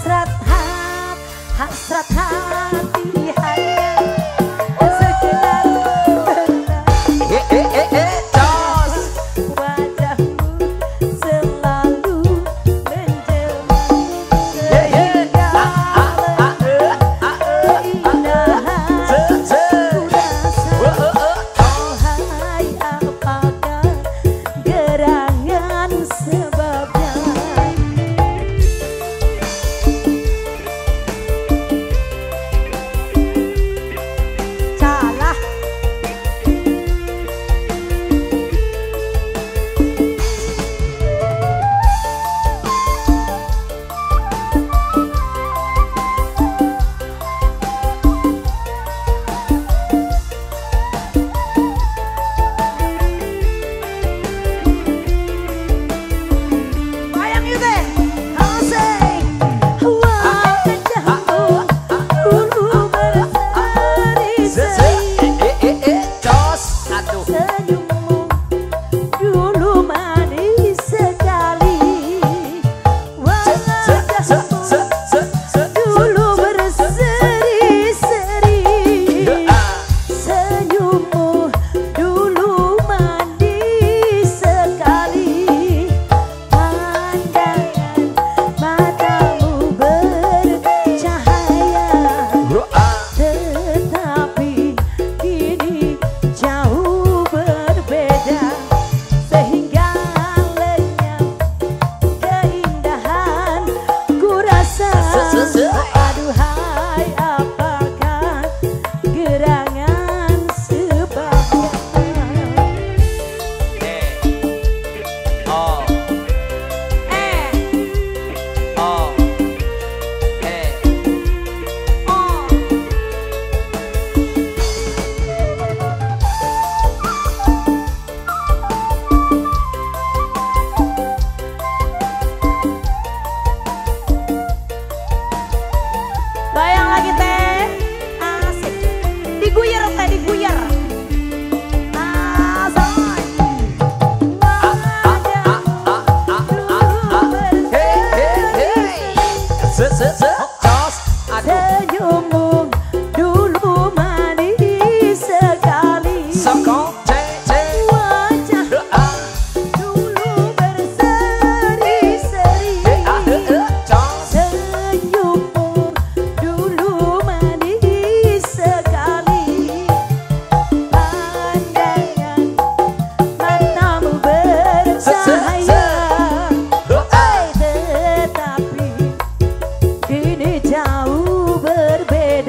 hasrat hati hanya sekedar Jos wajahmu selalu menjelma keindahan hai apakah gerangan sebabnya. Salah bayang itu deh. Asik wajahmu dulu berseri-seri, Jos aduh senyummu dulu manis sekali. Wajahmu dulu berseri-seri, senyummu dulu manis sekali. Pandangan matamu bercahaya, tetapi kini jauh berbeda, sehingga lenyap keindahan ku rasa. Aduhai apakah gerangan sebabnya. Oh Eh, oh oh. Bayang lagi teh, asik. Diguyar teh, diguyar. Asik. Jos aduh Senyummu dulu manis sekali. Sokong Wajah dulu berseri-seri, senyummu dulu manis sekali. Pandangan matamu bercahaya, tetapi kini jauh berbeda.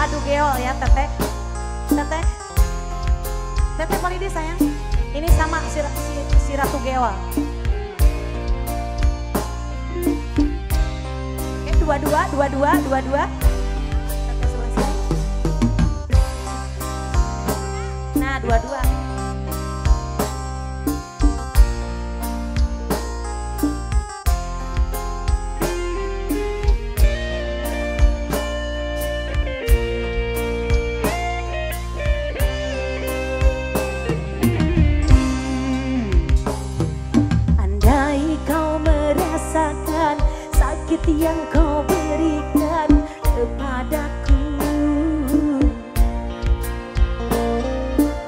adu geol ya teteh. Teteh. Teteh Polidi sayang. Ini sama si Ratu Geol. Oke, dua-dua. Teteh selesai. Nah, dua-dua. Yang kau berikan kepadaku,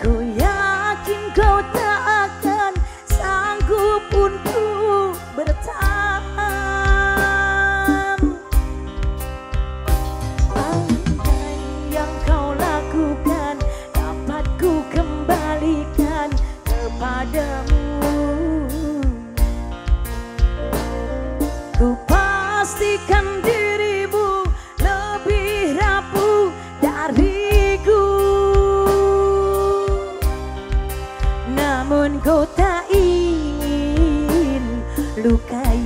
ku yakin kau tak akan sanggup untuk bertahan. Andai yang kau lakukan dapat ku kembalikan kepadamu, ku pastikan dirimu lebih rapuh dariku. Namun kau tak ingin lukai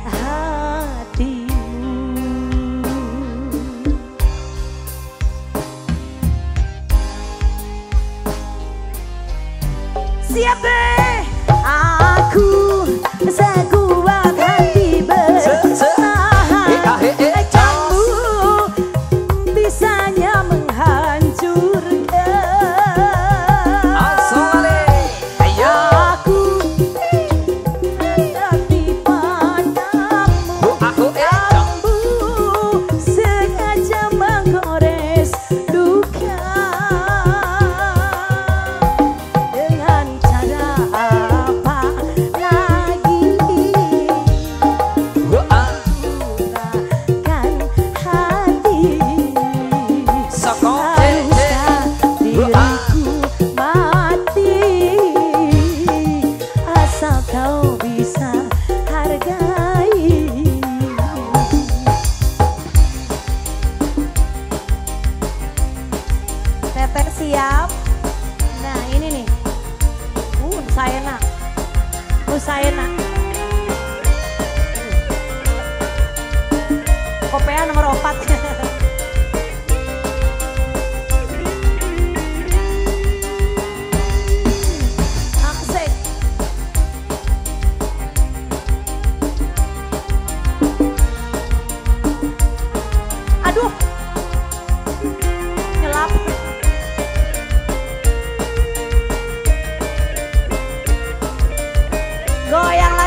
hatimu. Siap deh, aku sekuat hati bertahan. Kamu bisanya menghancurkan. Aku hati padamu. Kamu sengaja menggores luka dengan cara apa lagi? Murahkan hati. Haruskah diriku mati asal kau bisa hargai? Teteh siap. Nah, ini nih. Nusaena. Kopea nomor 4. Asik. Aduh. Nyelap. Goyang lagi.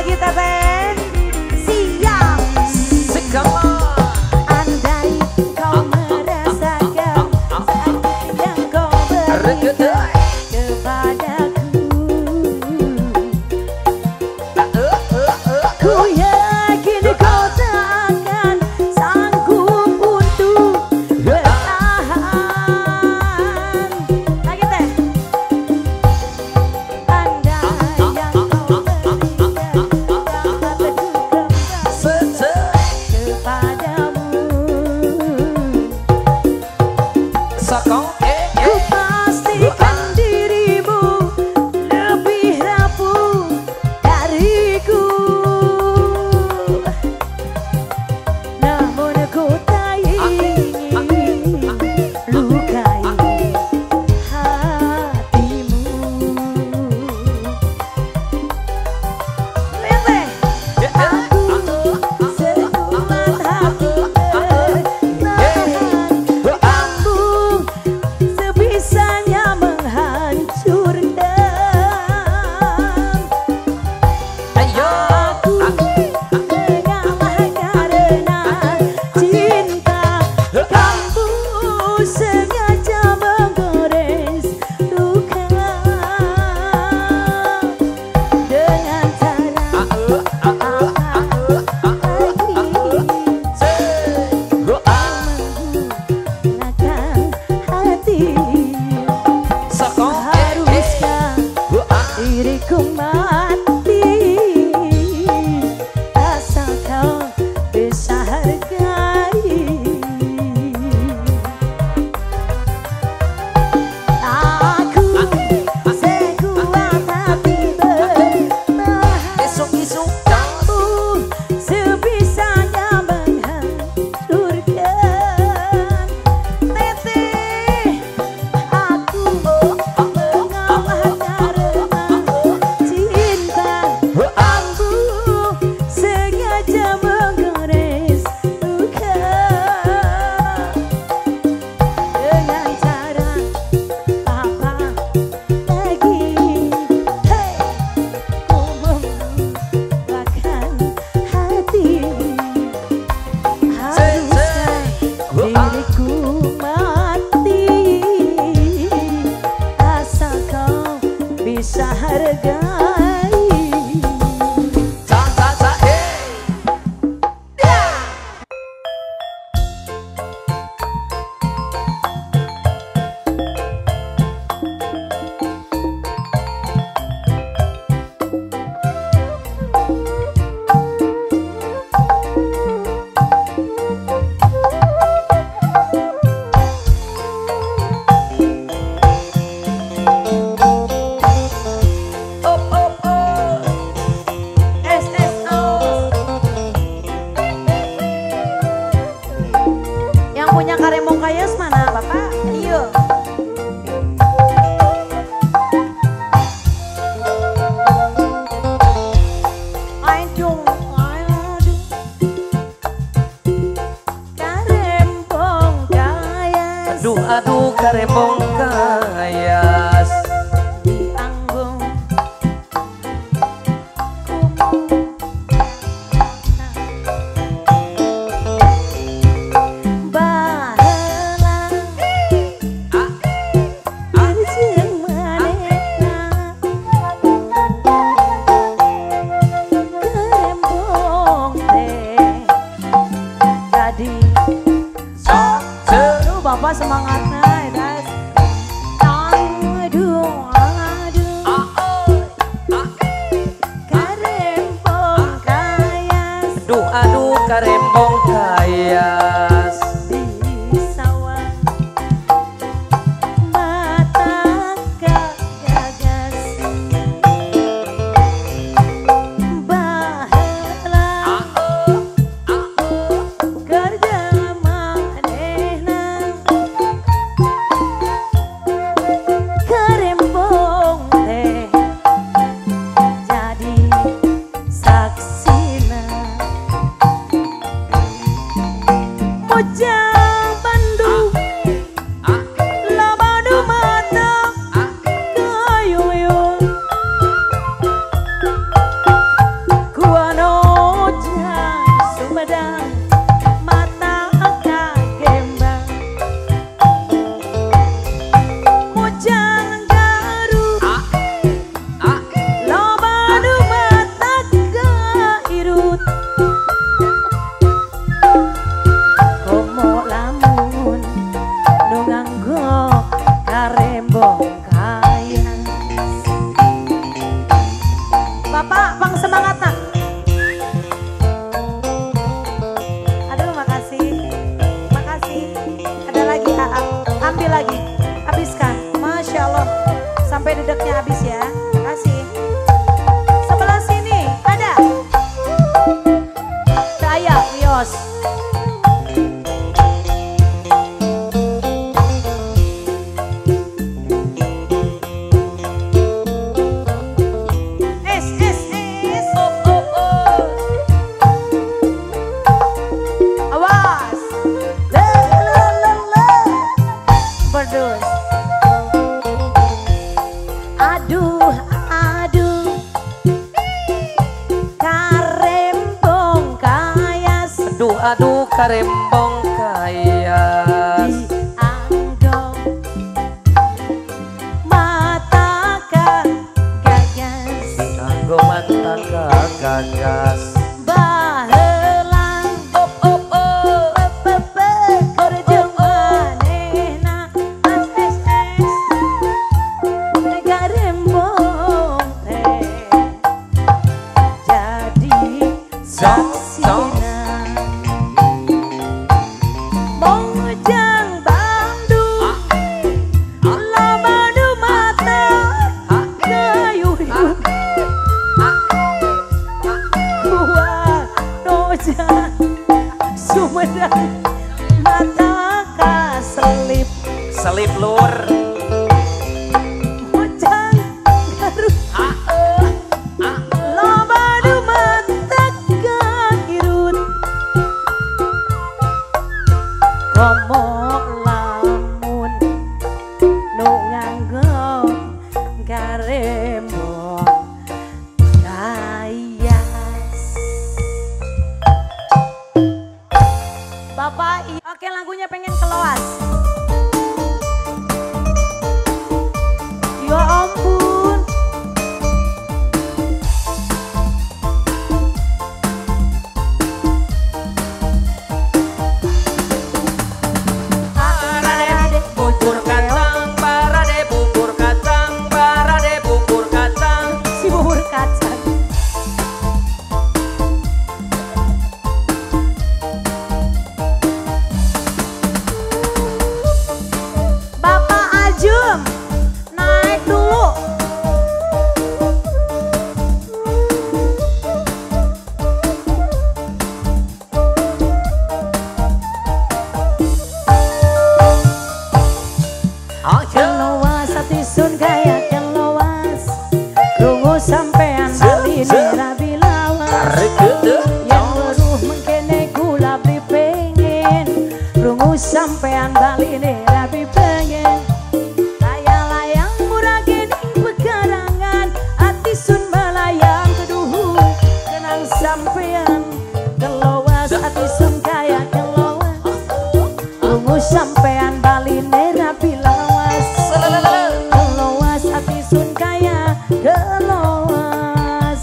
lagunya Karembong Kayas mana Bapak? Iya. Aduh Karembong Kayas dianggung baheula jeung manehna Karembong teh jadi Bapak semangatnya das. Aduh, Karembong Kayas. Aduh Karembong Kayas. Di sawah mata gagas. Baheula kerja manehna. Karembong teh jadi saksina Mojang Bandung labadu mata kayuyun kuanojang Sumedang mata kagembang Mojang Garut labadu mata kairut komo lamun nu nganggo Karembong Kayas. Bapak pang semangat nak. Aduh makasih. Makasih. Ada lagi Aa. Ambil lagi. Habiskan. Masya Allah. Sampai dedeknya habis ya. Makasih. Sebelah sini ada. Saya Wios. Awas. Berdus. Aduh, Karembong Kayas. Aduh Karembong Kayas. Dianggo mata gagas. Kanggo mata gagas. Baheula kerja manehna SSS Karembong teh jadi saksina Mojang Bandung labadu mata kayuyun kuanojang Sumedang mata kaselip Selip lur. Mojang Garut labadu mata kairut komo lamun nu nganggo Karembong Kayas. Bapak, oke lagunya pengen keloas. Ya ampun. Barade bubur kacang, barade bubur kacang, barade bubur kacang. Si bubur kacang. yang weruh mengkene gula beli pengen rungu sampean bali nih rabi pengen layang-layang murah gening pekarangan hati sun melayang keduhu kenang sampean kelowas hati sun kaya kelowas rungu sampean bali nih rabi lawas kelowas hati sun kaya kelowas.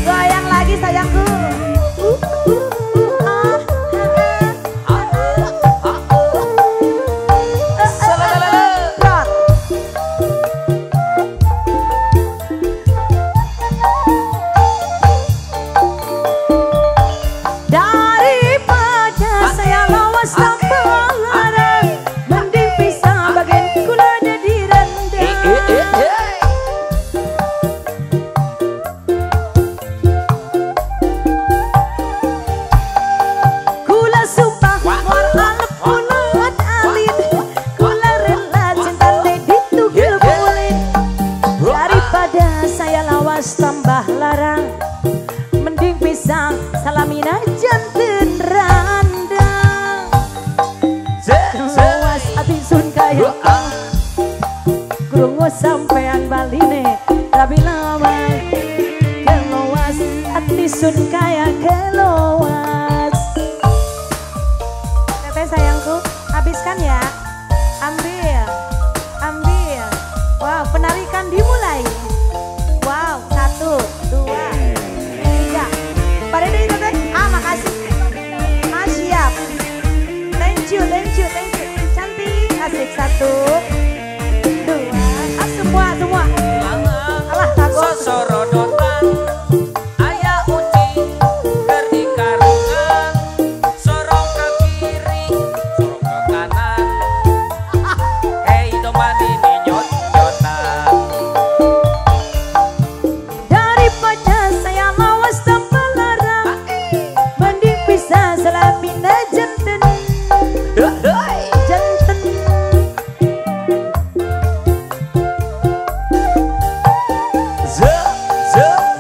Goyang lagi sayangku. Rot. Daripada saya lawas tanpa larang mending pisah bagian kulanya direndam. Kula sumpah alep ulat alit kula rela cintane ditugil bulit. Daripada saya lawas tambah larang mending pisah salamin aja ten randang. Keluas hati sun kaya krungu sampean baline rabi lawas keluas hati sun kaya keluas. Teteh sayangku, habiskan ya. Ambil. Ambil. Wow, penarikan dimulai. Wow, 1, 2, 3. Pada diri teteh. Makasih. Siap. Thank you. Cantik, asik. 1, 2. Semua. Alah, takut. Sosorodotan aya uci keur di karungan sorong ke kiri sorong ke kanan hei doman ini nyot-nyotan Daripada saya lawas tanpa larang mending pisah salamin aja ten janten.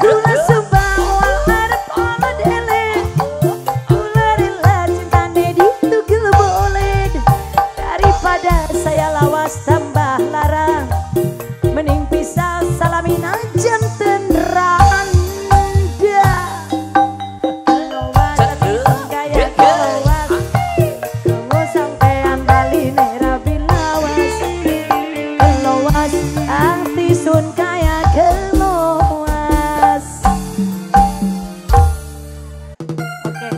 Kula sumpah arep olah dele kula rela cintane ditugil boleh. Daripada saya lawas tambah larang mending pisah salamin aja ten randa. Keluas hati sun kaya keluas krungu sampean bali nih rabi lawas keluas hati sun kaya keluas. Oke.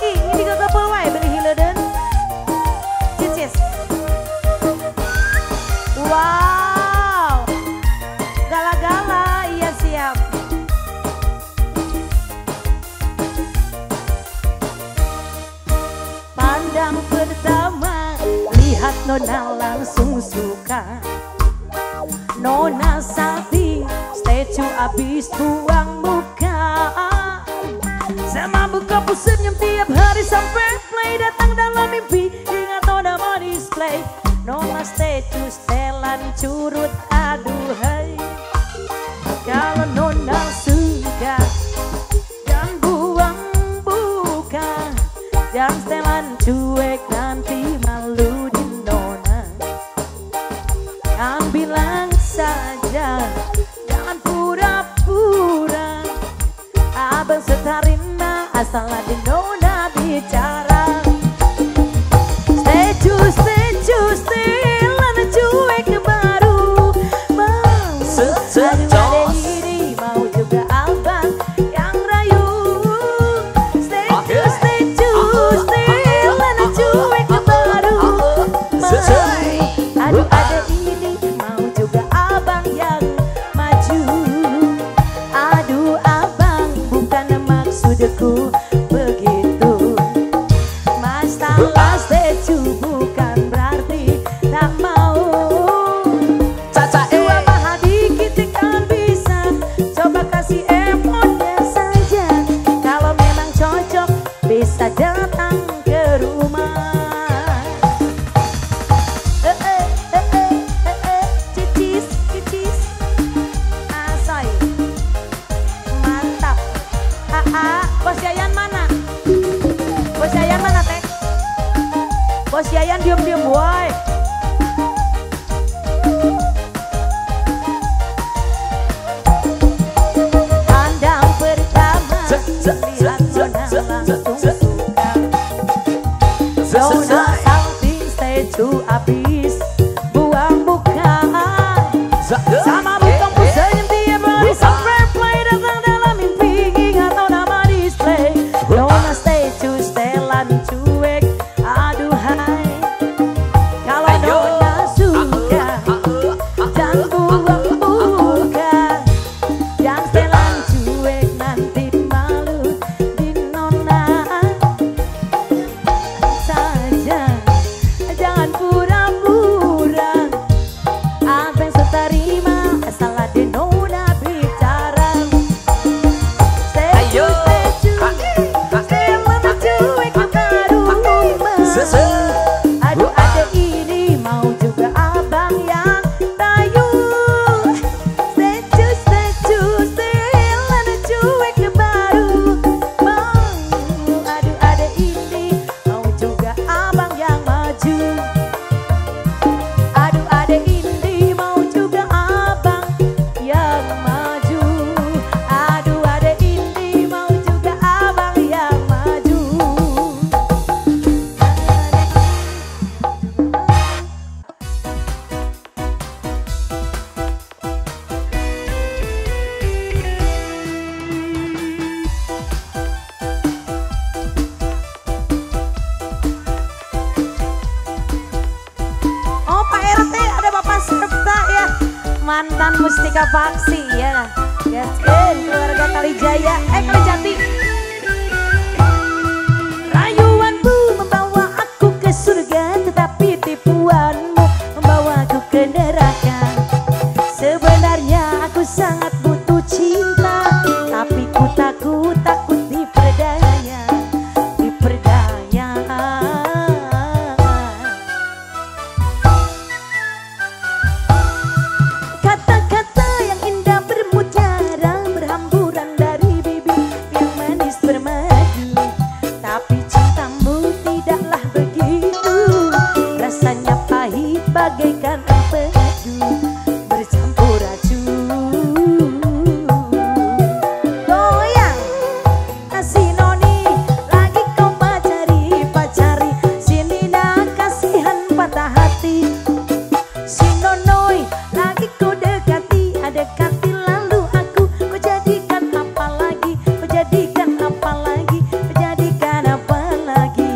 Ini gagapel wae beli hileuden. Cicis. Wow. Gala-gala, iya siap. Pandang pertama lihat nona langsung suka. Nona Sati statue abis tuang muka. Sama buka senyum tiap hari sampai play datang dalam mimpi ingat nona mau display. Nona statue setelan curut aduhai. Kalau nona suka dan buang buka dan setelan cuek nanti malu di nona. Kan bilang saja jangan pura-pura abang setarima asal di nona bicara. Statue setelan cuek baru maksudku begitu. Masalah setuju bukan berarti tak mau. Dua paha dikit kan bisa, coba kasih effortnya saja. Kalau memang cocok bisa datang ke rumah. Cicis asoy mantap. Bos Yayan mana? Bos Yayan mana teh? Bos Yayan diem boy. Pandang pertama lihat nona langsung suka. Nona salting statue abis buang muka. Sama butong pusing tiap hari sampai play datang dalam mimpi ingat nona mau display. Nona statue setelan cuek. Aduhai kalau nona suka jangan buang muka. Yang setelan cuek nanti malu di nona saja. Jangan pura-pura apa yang seterima salah di nona bicara. Ayo setelan cuek baru aduh adek ini mau juga abang yang tayu. Statue setelan cuek baru mau. Aduh adek ini mau juga abang yang maju. Aduh adek ini mau juga abang yang maju. Aduh adek ini mau juga abang yang maju. Oh Pak RT ada Bapak Serta ya, mantan Mustika Faksi ya. Gaskin keluarga Kalijaya, Kalijati. Rayuanmu membawa aku ke surga, tetapi tipuanmu membawa aku ke neraka. Sebenarnya aku sangat butuh cinta, tapi ku takut diperdaya. Kata-kata yang indah bermutiara berhamburan dari bibir yang manis bermadu. Tapi cintamu tidaklah begitu, rasanya pahit bagaikan empedu bercampur racun. Goyang si noni lagi kau pacari, sini nak kasihan patah hati. Si nonoi lagi kau dekati lalu aku kau jadikan apa lagi, kau jadikan apa lagi, kau jadikan apa lagi.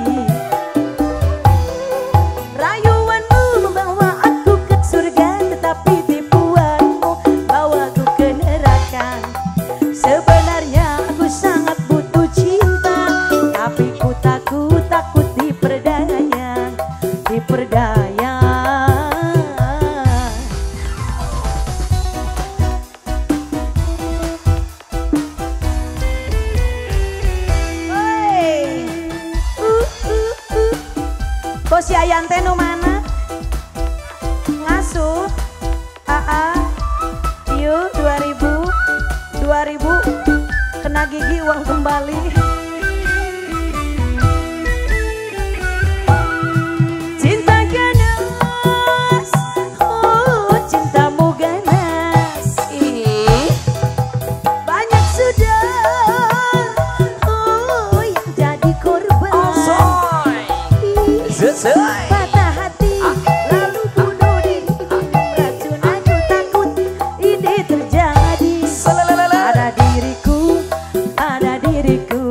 Rayuanmu membawa aku ke surga, tetapi tipuanmu bawa aku ke neraka. Sebenarnya aku sangat butuh cinta, tapi ku takut diperdaya. Bos Yayan teh nu mana? Ngasuh. Yuk 2000 kena gigi uang kembali. Cinta ganas, oh cintamu ganas. Banyak sudah, oh yang jadi korban. Patah hati, lalu bunuh diri, racun aku takut ini terjadi. Ada diriku,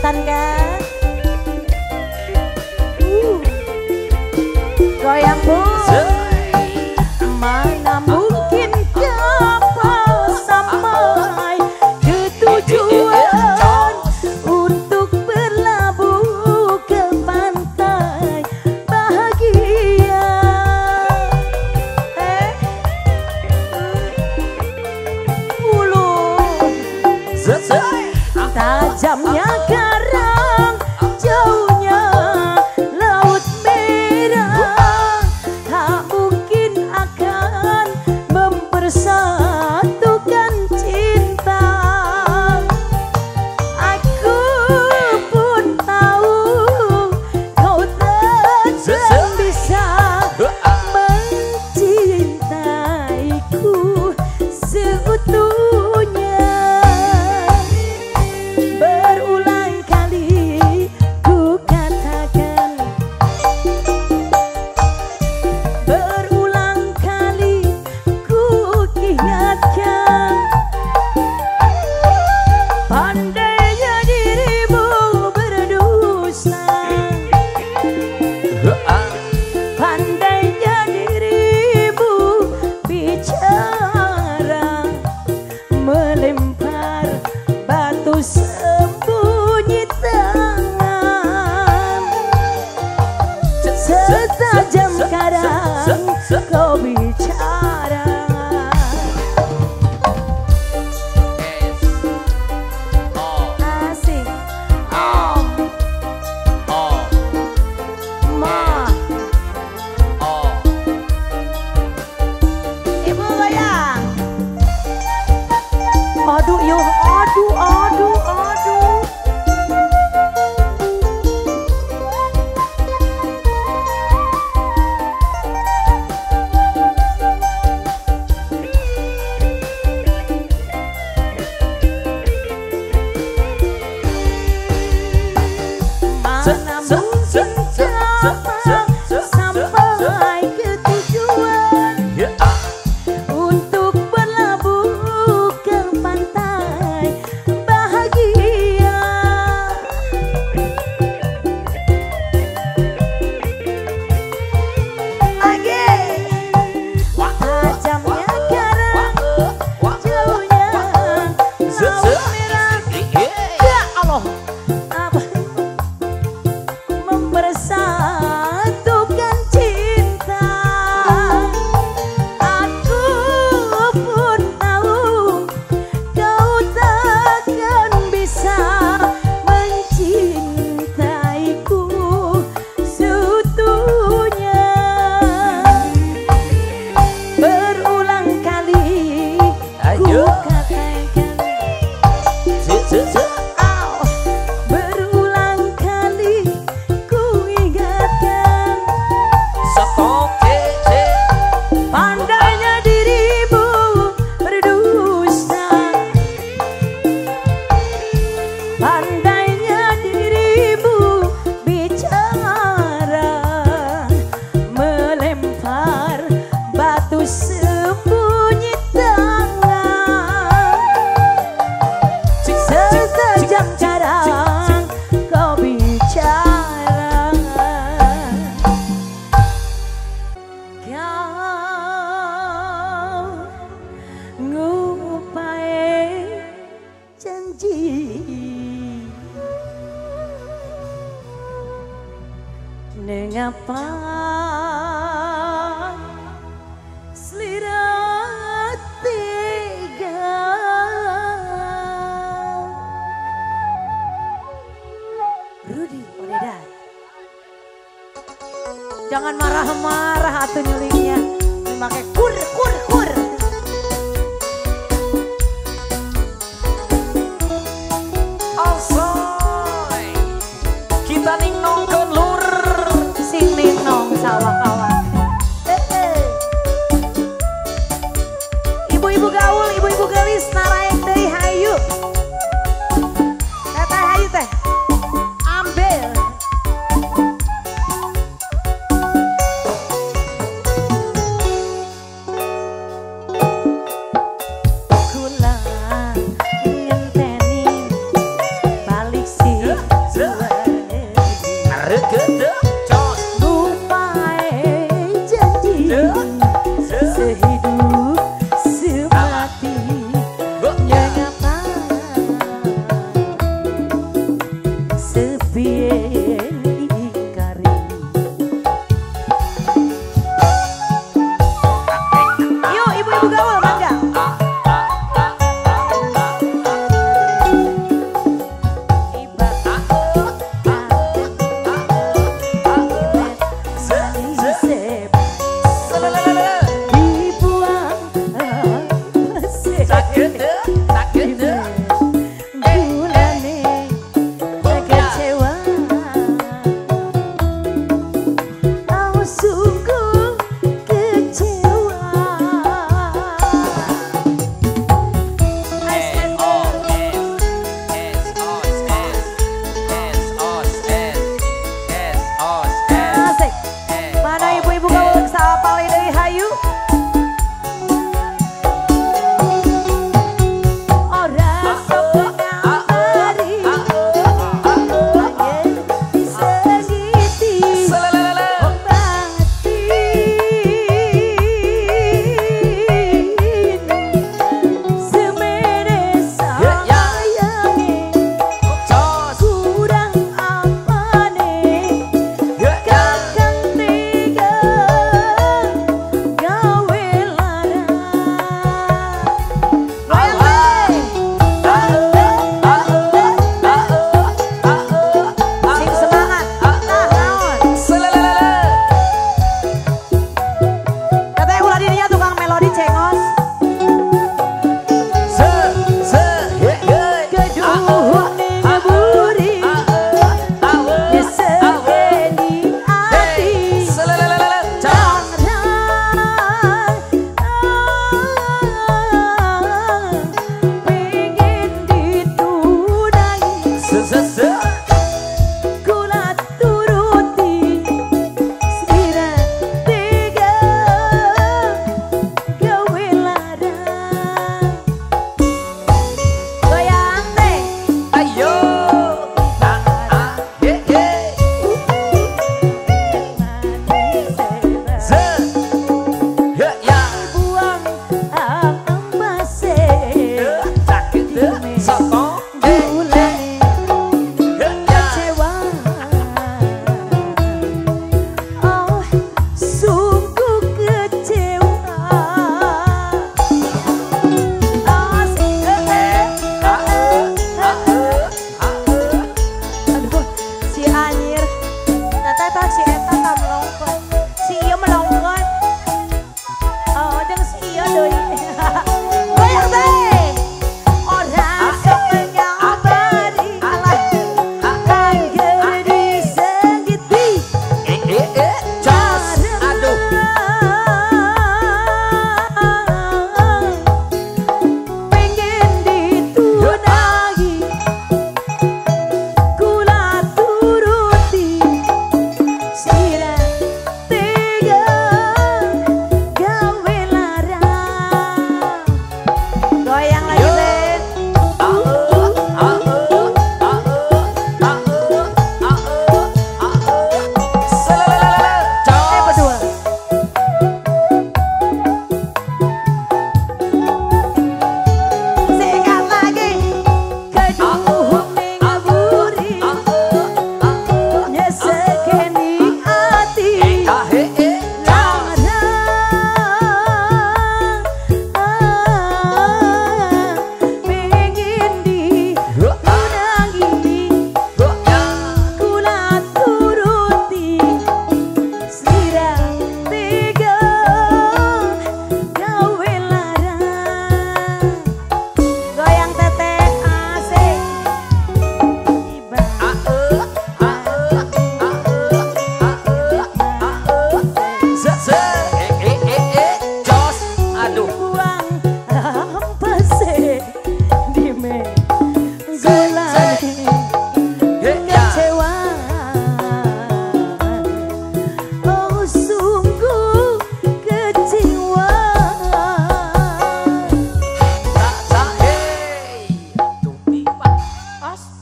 pisan kan. Goyang bu. Mana mungkin kapal sampai ke tujuan untuk berlabuh ke pantai bahagia. Ulun tajamnya karang, jauhnya laut merah, tak mungkin akan mempersatukan cinta. Aku pun tahu kau takkan bisa mencintaiku seutuhnya. Berulang kali ku katakan, berulang kali ku ingatkan, pandainya dirimu berdusta, pandainya dirimu bicara, melempar batu sembunyi tangan. Setajam kadang kau bicara. Asik. Ma. Ibu goyang. Aduh yo, aduh, aduh, aduh. Mana mungkin kapal sampai ke tujuan untuk berlabuh ke pantai bahagia. Tajamnya karang, jauhnya laut merah. Ya Allah, apa mempersatukan cinta. Aku pun tahu kau takkan bisa mencintaiku seutuhnya. Berulang kali ku katakan, berulang kali ku ingatkan, pandainya dirimu berdusta, pandainya dirimu bicara, melempar batu sembunyi tangan. Setajam kadang kau bicara. Kau ngupai janji, mengapa selera tega? Rudy Oledar, jangan marah-marah atuh nyulingnya, memakai kur. Alsoy, kita ningnong ke lur. Sing ningnong sawah kawan. Ibu-ibu gaul, ibu-ibu gelis, naraek deui hayu. Teteh hayu teh. Ambil. kepiye.